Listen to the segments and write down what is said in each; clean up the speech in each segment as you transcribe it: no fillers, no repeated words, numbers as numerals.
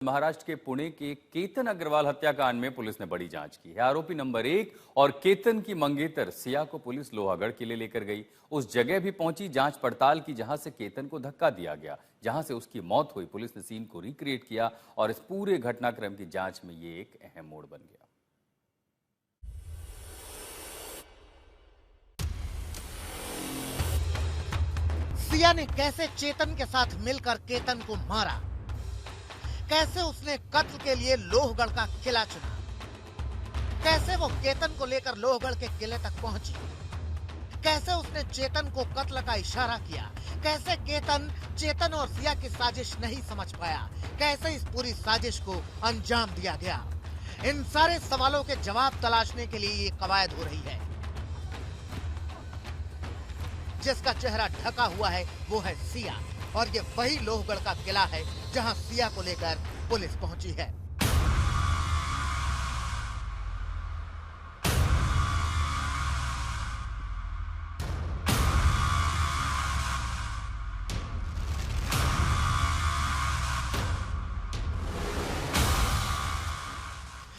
महाराष्ट्र के पुणे के केतन अग्रवाल हत्याकांड में पुलिस ने बड़ी जांच की है। आरोपी नंबर 1 और केतन की मंगेतर सिया को पुलिस लोहागढ़ किले लेकर गई। उस जगह भी पहुंची जांच पड़ताल की जहां से केतन को धक्का दिया गया, जहां से उसकी मौत हुई। पुलिस ने सीन को रिक्रिएट किया और इस पूरे घटनाक्रम की जांच में ये एक अहम मोड़ बन गया। सिया ने कैसे चेतन के साथ मिलकर केतन को मारा, कैसे उसने कत्ल के लिए लोहगढ़ का किला चुना, कैसे वो केतन को लेकर लोहगढ़ के किले तक पहुंची, कैसे उसने चेतन को कत्ल का इशारा किया, कैसे केतन चेतन और सिया की साजिश नहीं समझ पाया, कैसे इस पूरी साजिश को अंजाम दिया गया। इन सारे सवालों के जवाब तलाशने के लिए ये कवायद हो रही है। जिसका चेहरा ढका हुआ है वो है सिया, और ये वही लोहगढ़ का किला है जहां सिया को लेकर पुलिस पहुंची है।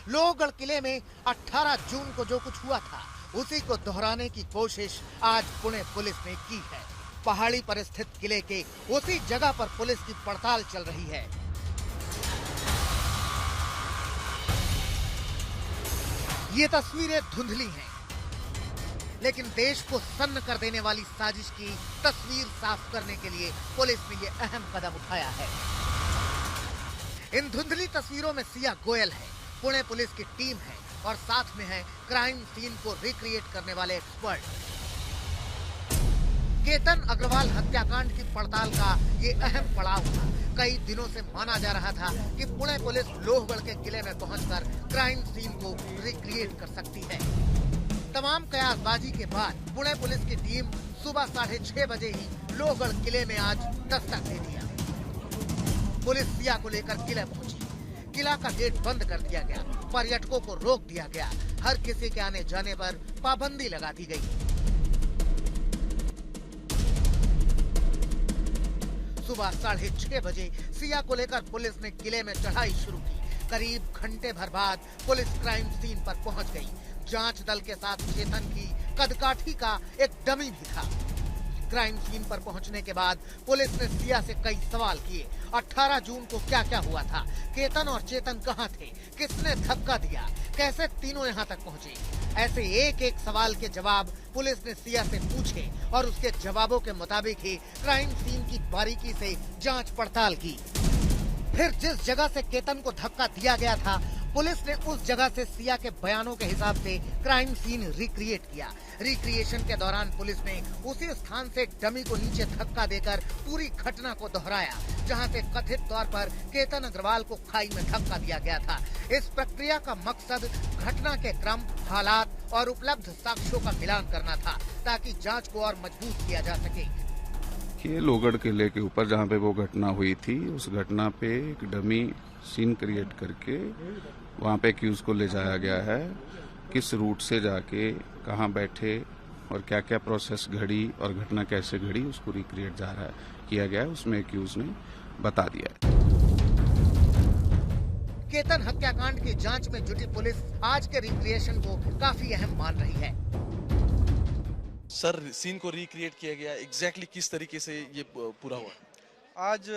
लोहगढ़ किले में 18 जून को जो कुछ हुआ था उसी को दोहराने की कोशिश आज पुणे पुलिस ने की है। पहाड़ी पर स्थित किले के उसी जगह पर पुलिस की पड़ताल चल रही है। ये तस्वीरें धुंधली हैं, लेकिन देश को सन्न कर देने वाली साजिश की तस्वीर साफ करने के लिए पुलिस ने ये अहम कदम उठाया है। इन धुंधली तस्वीरों में सिया गोयल है, पुणे पुलिस की टीम है और साथ में है क्राइम सीन को रिक्रिएट करने वाले एक्सपर्ट। केतन अग्रवाल हत्याकांड की पड़ताल का ये अहम पड़ाव था। कई दिनों से माना जा रहा था कि पुणे पुलिस लोहगढ़ के किले में पहुंचकर क्राइम सीन को रिक्रिएट कर सकती है। तमाम कयासबाजी के बाद पुणे पुलिस की टीम सुबह 6:30 बजे ही लोहगढ़ किले में आज दस्तक दे दिया। पुलिस सिया को लेकर किले पहुंची। किला का गेट बंद कर दिया गया, पर्यटकों को रोक दिया गया, हर किसी के आने जाने पर पाबंदी लगा दी गई। सुबह 6:30 बजे सिया को लेकर पुलिस ने किले में चढ़ाई शुरू की। करीब घंटे भर बाद पुलिस क्राइम सीन पर पहुंच गई। जांच दल के साथ चेतन की कदकाठी का एक डमी भी था। क्राइम सीन पर पहुंचने के बाद पुलिस ने सिया से कई सवाल किए। 18 जून को क्या क्या हुआ था, केतन और चेतन कहां थे, किसने धक्का दिया, कैसे तीनों यहां तक पहुंचे। ऐसे एक एक सवाल के जवाब पुलिस ने सिया से पूछे और उसके जवाबों के मुताबिक ही क्राइम सीन की बारीकी से जांच पड़ताल की। फिर जिस जगह से केतन को धक्का दिया गया था, पुलिस ने उस जगह से सिया के बयानों के हिसाब से क्राइम सीन रिक्रिएट किया। रिक्रिएशन के दौरान पुलिस ने उसी स्थान से डमी को नीचे धक्का देकर पूरी घटना को दोहराया, जहां से कथित तौर पर केतन अग्रवाल को खाई में धक्का दिया गया था। इस प्रक्रिया का मकसद घटना के क्रम, हालात और उपलब्ध साक्ष्यों का मिलान करना था, ताकि जांच को और मजबूत किया जा सके। ये लोहगढ़ किले के ऊपर जहाँ पे वो घटना हुई थी, उस घटना पे एक डमी सीन क्रिएट करके वहाँ पे एक्यूज को ले जाया गया है। किस रूट से जाके कहाँ बैठे और क्या क्या प्रोसेस घड़ी और घटना कैसे घड़ी, उसको रिक्रिएट किया गया है। उसमें एक्यूज ने बता दिया है। केतन हत्याकांड की जांच में जुटी पुलिस आज के रिक्रिएशन को काफी अहम मान रही है। सर, सीन को रिक्रिएट किया गया, एग्जैक्टली किस तरीके से ये पूरा हुआ? आज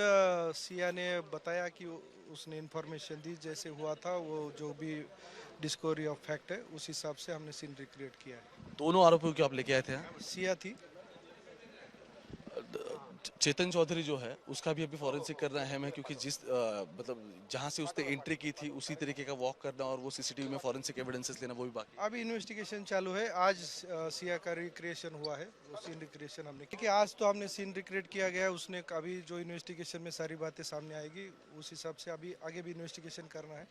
सिया ने बताया कि उसने इन्फॉर्मेशन दी, जैसे हुआ था वो जो भी डिस्कवरी ऑफ फैक्ट है उस हिसाब से हमने सीन रिक्रिएट किया है। दोनों आरोपियों को आप लेके आए थे? सिया थी। चेतन चौधरी जो है उसका भी अभी फॉरेंसिक करना अहम है, क्योंकि जिस मतलब जहां से उसने एंट्री की थी उसी तरीके का वॉक करना और वो सीसीटीवी में फॉरेंसिक एविडेंसेस लेना, वो भी बाकी। अभी इन्वेस्टिगेशन चालू है। आज सिया का रिक्रिएशन हुआ है, वो सीन रिक्रिएशन हमने, क्योंकि आज तो हमने सीन रिक्रिएट किया गया है। उसने अभी जो इन्वेस्टिगेशन में सारी बातें सामने आएगी उस हिसाब से अभी आगे भी इन्वेस्टिगेशन करना है।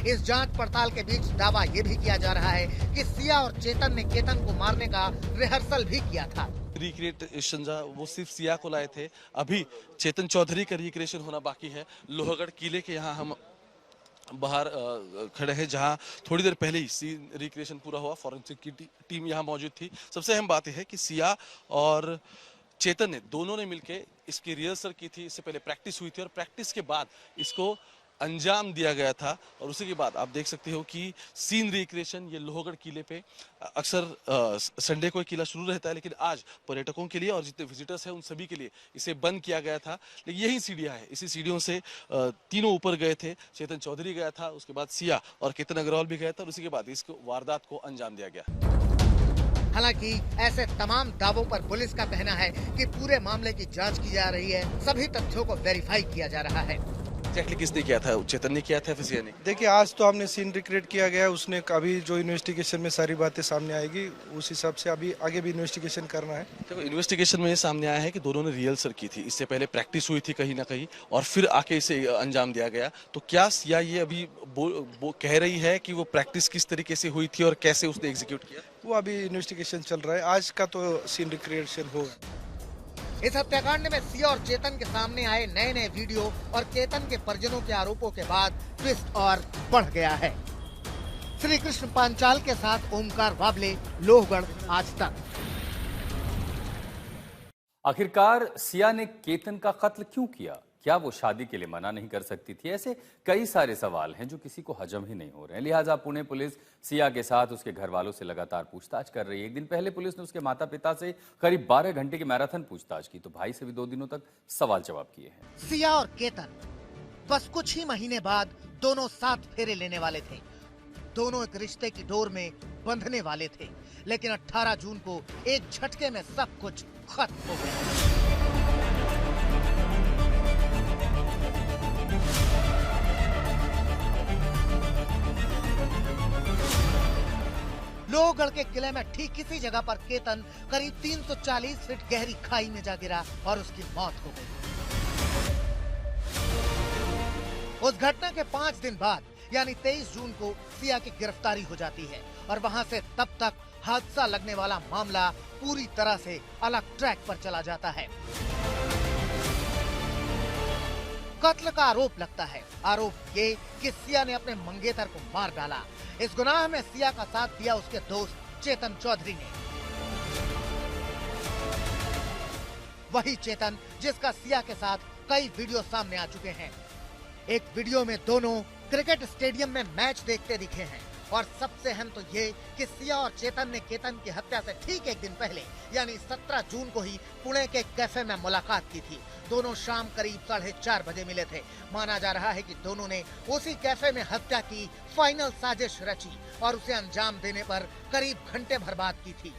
इस जांच पड़ताल के बीच दावा ये भी किया जा रहा है कि सिया और चेतन ने केतन को मारने का रिहर्सल भी किया था। रिक्रिएशन वो सिर्फ सिया को लाए थे, अभी चेतन चौधरी का रिक्रिएशन होना बाकी है। लोहगढ़ किले के यहाँ हम बाहर खड़े हैं, जहां थोड़ी देर पहले ही सीन रिक्रिएशन पूरा हुआ। फॉरेंसिक की टीम यहाँ मौजूद थी। सबसे अहम बात यह है कि सिया और चेतन ने, दोनों ने मिलके इसकी रिहर्सल की थी, इससे पहले प्रैक्टिस हुई थी और प्रैक्टिस के बाद इसको अंजाम दिया गया था। और उसी के बाद आप देख सकते हो कि सीन रिक्रिएशन ये लोहगढ़ किले पे अक्सर संडे को किला शुरू रहता है, लेकिन आज पर्यटकों के लिए और जितने विजिटर्स हैं उन सभी के लिए इसे बंद किया गया था। लेकिन यही सीढ़ियां हैं, इसी सीढ़ियों से तीनों ऊपर गए थे। चेतन चौधरी गया था, उसके बाद सिया और केतन अग्रवाल भी गया था और उसी के बाद इस वारदात को अंजाम दिया गया। हालांकि ऐसे तमाम दावों पर पुलिस का कहना है कि पूरे मामले की जांच की जा रही है, सभी तथ्यों को वेरीफाई किया जा रहा है। एग्जैक्टली किसने किया था? चेतन ने किया था फिर सिया ने? देखिए, आज तो हमने सीन रिक्रिएट किया गया है, उसने अभी जो इन्वेस्टिगेशन में सारी बातें सामने आएगी उस हिसाब से अभी आगे भी इन्वेस्टिगेशन करना है। देखो, इन्वेस्टिगेशन में ये सामने आया है कि दोनों ने रिहर्सल की थी, इससे पहले प्रैक्टिस हुई थी कहीं ना कहीं और फिर आके इसे अंजाम दिया गया। तो क्या सिया ये अभी कह रही है कि वो प्रैक्टिस किस तरीके से हुई थी और कैसे उसने एग्जीक्यूट किया? वो अभी इन्वेस्टिगेशन चल रहा है, आज का तो सीन रिक्रिएशन होगा। इस हत्याकांड में सिया और चेतन के सामने आए नए नए वीडियो और केतन के परिजनों के आरोपों के बाद ट्विस्ट और बढ़ गया है। श्री कृष्ण पांचाल के साथ ओमकार वाबले, लोहगढ़, आज तक। आखिरकार सिया ने केतन का कत्ल क्यों किया? क्या वो शादी के लिए मना नहीं कर सकती थी? ऐसे कई सारे सवाल हैं जो किसी को हजम ही नहीं हो रहे हैं। लिहाजा पुणे पुलिस सिया के साथ उसके घर वालों से लगातार पूछताछ कर रही है। एक दिन पहले पुलिस ने उसके माता पिता से करीब 12 घंटे की मैराथन पूछताछ की, तो भाई से भी 2 दिनों तक सवाल जवाब किए हैं। सिया और केतन बस कुछ ही महीने बाद दोनों साथ फेरे लेने वाले थे। दोनों एक रिश्ते की डोर में बंधने वाले थे, लेकिन 18 जून को एक झटके में सब कुछ खत्म हो गया। लोहगढ़ के किले में ठीक इसी जगह पर केतन करीब 340 फीट गहरी खाई में जा गिरा और उसकी मौत हो गई। उस घटना के 5 दिन बाद यानी 23 जून को सिया की गिरफ्तारी हो जाती है और वहां से तब तक हादसा लगने वाला मामला पूरी तरह से अलग ट्रैक पर चला जाता है। कत्ल का आरोप लगता है। आरोप ये कि सिया ने अपने मंगेतर को मार डाला। इस गुनाह में सिया का साथ दिया उसके दोस्त चेतन चौधरी ने। वही चेतन जिसका सिया के साथ कई वीडियो सामने आ चुके हैं। एक वीडियो में दोनों क्रिकेट स्टेडियम में मैच देखते दिखे हैं और सबसे अहम तो ये कि सिया और चेतन ने केतन की हत्या से ठीक एक दिन पहले यानी 17 जून को ही पुणे के कैफे में मुलाकात की थी। दोनों शाम करीब 4:30 बजे मिले थे। माना जा रहा है कि दोनों ने उसी कैफे में हत्या की फाइनल साजिश रची और उसे अंजाम देने पर करीब घंटे भर बात की थी।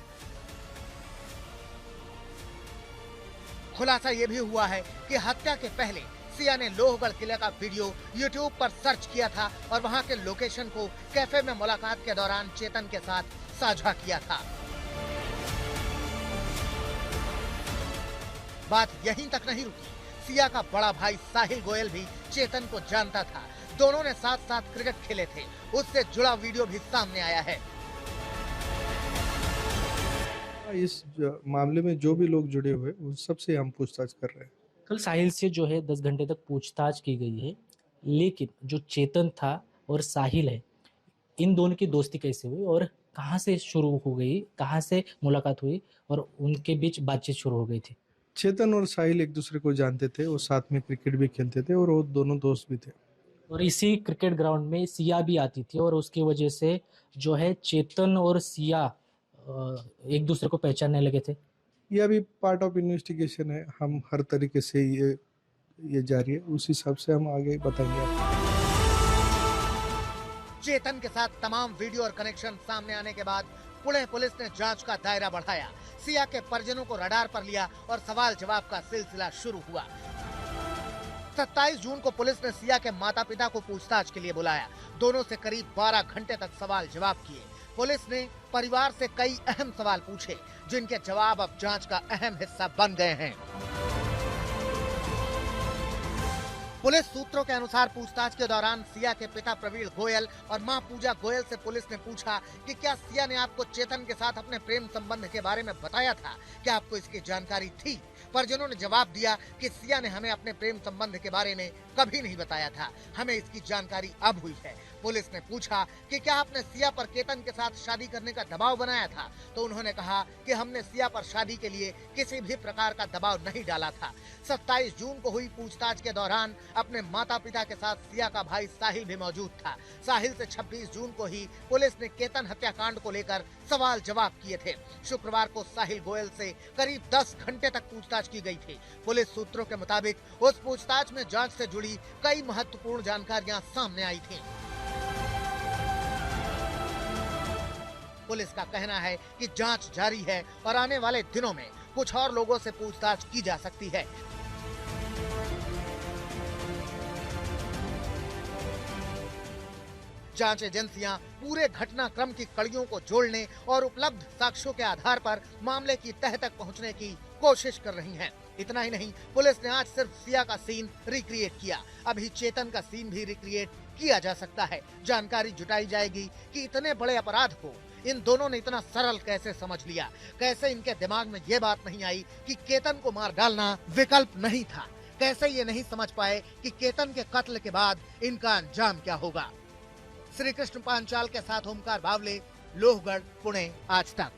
खुलासा ये भी हुआ है कि हत्या के पहले सिया ने लोहगढ़ किले का वीडियो YouTube पर सर्च किया था और वहां के लोकेशन को कैफे में मुलाकात के दौरान चेतन के साथ साझा किया था। बात यहीं तक नहीं रुकी। सिया का बड़ा भाई साहिल गोयल भी चेतन को जानता था। दोनों ने साथ साथ क्रिकेट खेले थे। उससे जुड़ा वीडियो भी सामने आया है। इस मामले में जो भी लोग जुड़े हुए उन सबसे हम पूछताछ कर रहे हैं। कल साहिल से जो है 10 घंटे तक पूछताछ की गई है, लेकिन जो चेतन था और साहिल है, इन दोनों की दोस्ती कैसे हुई और कहां से शुरू हो गई, कहां से मुलाकात हुई और उनके बीच बातचीत शुरू हो गई थी? चेतन और साहिल एक दूसरे को जानते थे, वो साथ में क्रिकेट भी खेलते थे और वो दोनों दोस्त भी थे। और इसी क्रिकेट ग्राउंड में सिया भी आती थी और उसकी वजह से जो है चेतन और सिया एक दूसरे को पहचानने लगे थे। ये अभी पार्ट ऑफ इन्वेस्टिगेशन है, हम हर तरीके से ये जारी है, उस हिसाब से हम आगे बताएंगे आपको। चेतन के साथ तमाम वीडियो और कनेक्शन सामने आने के बाद पुणे पुलिस ने जांच का दायरा बढ़ाया। सिया के परिजनों को रडार पर लिया और सवाल जवाब का सिलसिला शुरू हुआ। 27 जून को पुलिस ने सिया के माता पिता को पूछताछ के लिए बुलाया। दोनों से करीब 12 घंटे तक सवाल जवाब किए। पुलिस ने परिवार से कई अहम सवाल पूछे, जिनके जवाब अब जांच का अहम हिस्सा बन गए हैं। पुलिस सूत्रों के अनुसार पूछताछ के दौरान सिया के पिता प्रवीण गोयल और मां पूजा गोयल से पुलिस ने पूछा कि क्या सिया ने आपको चेतन के साथ अपने प्रेम संबंध के बारे में बताया था, क्या आपको इसकी जानकारी थी? परिजनों ने जवाब दिया कि सिया ने हमें अपने प्रेम संबंध के बारे में कभी नहीं बताया था, हमें इसकी जानकारी अब हुई है। पुलिस ने पूछा कि क्या आपने सिया पर केतन के साथ शादी करने का दबाव बनाया था, तो उन्होंने कहा कि हमने सिया पर शादी के लिए किसी भी प्रकार का दबाव नहीं डाला था। 27 जून को हुई पूछताछ के दौरान अपने माता पिता के साथ सिया का भाई साहिल भी मौजूद था। साहिल से 26 जून को ही पुलिस ने केतन हत्याकांड को लेकर सवाल जवाब किए थे। शुक्रवार को साहिल गोयल से करीब 10 घंटे तक पूछताछ की गई थी। पुलिस सूत्रों के मुताबिक उस पूछताछ में जांच से जुड़ी कई महत्वपूर्ण जानकारियां सामने आई थी। पुलिस का कहना है कि जांच जारी है और आने वाले दिनों में कुछ और लोगों से पूछताछ की जा सकती है। जांच एजेंसियां पूरे घटनाक्रम की कड़ियों को जोड़ने और उपलब्ध साक्ष्यों के आधार पर मामले की तह तक पहुंचने की कोशिश कर रही हैं। इतना ही नहीं, पुलिस ने आज सिर्फ सिया का सीन रिक्रिएट किया, अभी चेतन का सीन भी रिक्रिएट किया जा सकता है। जानकारी जुटाई जाएगी कि इतने बड़े अपराध को इन दोनों ने इतना सरल कैसे समझ लिया, कैसे इनके दिमाग में ये बात नहीं आई कि केतन को मार डालना विकल्प नहीं था, कैसे ये नहीं समझ पाए कि केतन के कत्ल के बाद इनका अंजाम क्या होगा। श्री कृष्ण पांचाल के साथ ओमकार बावले, लोहगढ़, पुणे, आज तक।